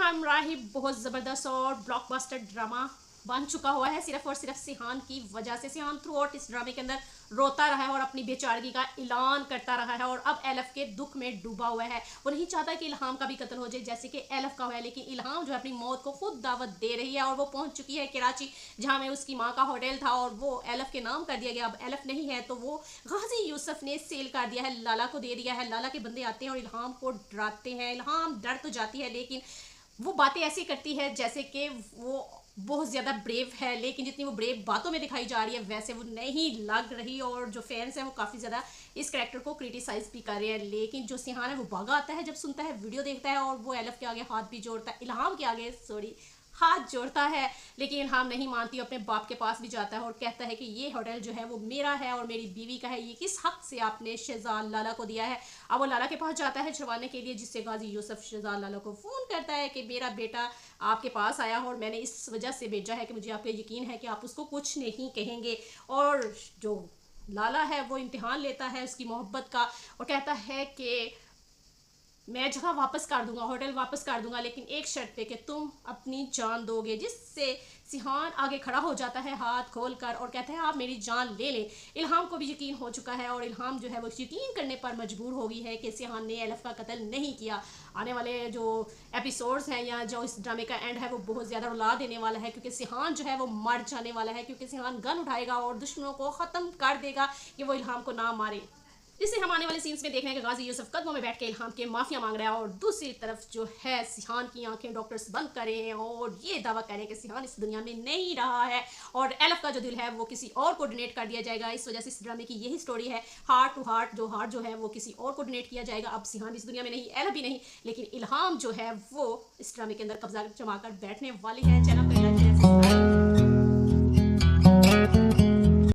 नाम राहिब बहुत ज़बरदस्त और ब्लॉकबस्टर ड्रामा बन चुका हुआ है सिर्फ और सिर्फ सिहान की वजह से। सिहान थ्रू आउट इस ड्रामे के अंदर रोता रहा है और अपनी बेचारगी का ऐलान करता रहा है और अब एलफ के दुख में डूबा हुआ है। वो नहीं चाहता कि इल्हाम का भी कत्ल हो जाए जैसे कि एलफ का हुआ है, लेकिन इल्हाम जो है अपनी मौत को खुद दावत दे रही है और वो पहुंच चुकी है कराची, जहां में उसकी माँ का होटल था और वो एलफ के नाम कर दिया गया। अब एलफ नहीं है तो वो गाजी यूसुफ ने सेल कर दिया है, लाला को दे दिया है। लाला के बंदे आते हैं और इल्हाम को डराते हैं। इल्हाम डर तो जाती है लेकिन वो बातें ऐसी करती है जैसे कि वो बहुत ज़्यादा ब्रेव है, लेकिन जितनी वो ब्रेव बातों में दिखाई जा रही है वैसे वो नहीं लग रही। और जो फैंस हैं वो काफ़ी ज़्यादा इस कैरेक्टर को क्रिटिसाइज भी कर रहे हैं। लेकिन जो सिहान है वो भागा आता है जब सुनता है, वीडियो देखता है और वो एलफ के आगे हाथ भी जोड़ता है, इल्हाम के आगे सॉरी हाथ जोड़ता है। लेकिन इल्हाम नहीं मानती, अपने बाप के पास भी जाता है और कहता है कि ये होटल जो है वो मेरा है और मेरी बीवी का है, ये किस हक से आपने शहजाद लाला को दिया है। अब वो लाला के पास जाता है छुड़वाने के लिए, जिससे गाजी यूसुफ शहजाद लाला को फ़ोन करता है कि मेरा बेटा आपके पास आया और मैंने इस वजह से भेजा है कि मुझे आप पे यकीन है कि आप उसको कुछ नहीं कहेंगे। और जो लाला है वो इम्तिहान लेता है उसकी मोहब्बत का और कहता है कि मैं जगह वापस कर दूंगा, होटल वापस कर दूंगा, लेकिन एक शर्त पे कि तुम अपनी जान दोगे। जिससे सिहान आगे खड़ा हो जाता है हाथ खोल कर और कहता है आप मेरी जान ले लें। इल्हाम को भी यकीन हो चुका है और इल्हाम जो है वो यकीन करने पर मजबूर हो गई है कि सिहान ने एलफ का कत्ल नहीं किया। आने वाले जो एपिसोड्स हैं या जो इस ड्रामे का एंड है वो बहुत ज़्यादा रुला देने वाला है, क्योंकि सिहान जो है वो मर जाने वाला है, क्योंकि सिहान गन उठाएगा और दुश्मनों को ख़त्म कर देगा कि वो इल्हाम को ना मारे। जिससे हम आने वाले सीन्स में देख रहे हैं कि गाजी यूसुफ कदमों में बैठ के इल्हाम के माफिया मांग रहा है और दूसरी तरफ जो है सिहान की आंखें डॉक्टर्स बंद कर रहे हैं और ये दावा कर रहे हैं कि सिहान इस दुनिया में नहीं रहा है और एलफ का जो दिल है वो किसी और को डोनेट कर दिया जाएगा। इस वजह से इस ड्रामे की यही स्टोरी है, हार्ट टू हार्ट, जो हार्ट जो है वो किसी और को डोनेट किया जाएगा। अब सिहान इस दुनिया में नहीं, एलफ भी नहीं, लेकिन इल्हाम जो है वो इस ड्रामे के अंदर कब्जा जमा कर बैठने वाली है। चैनल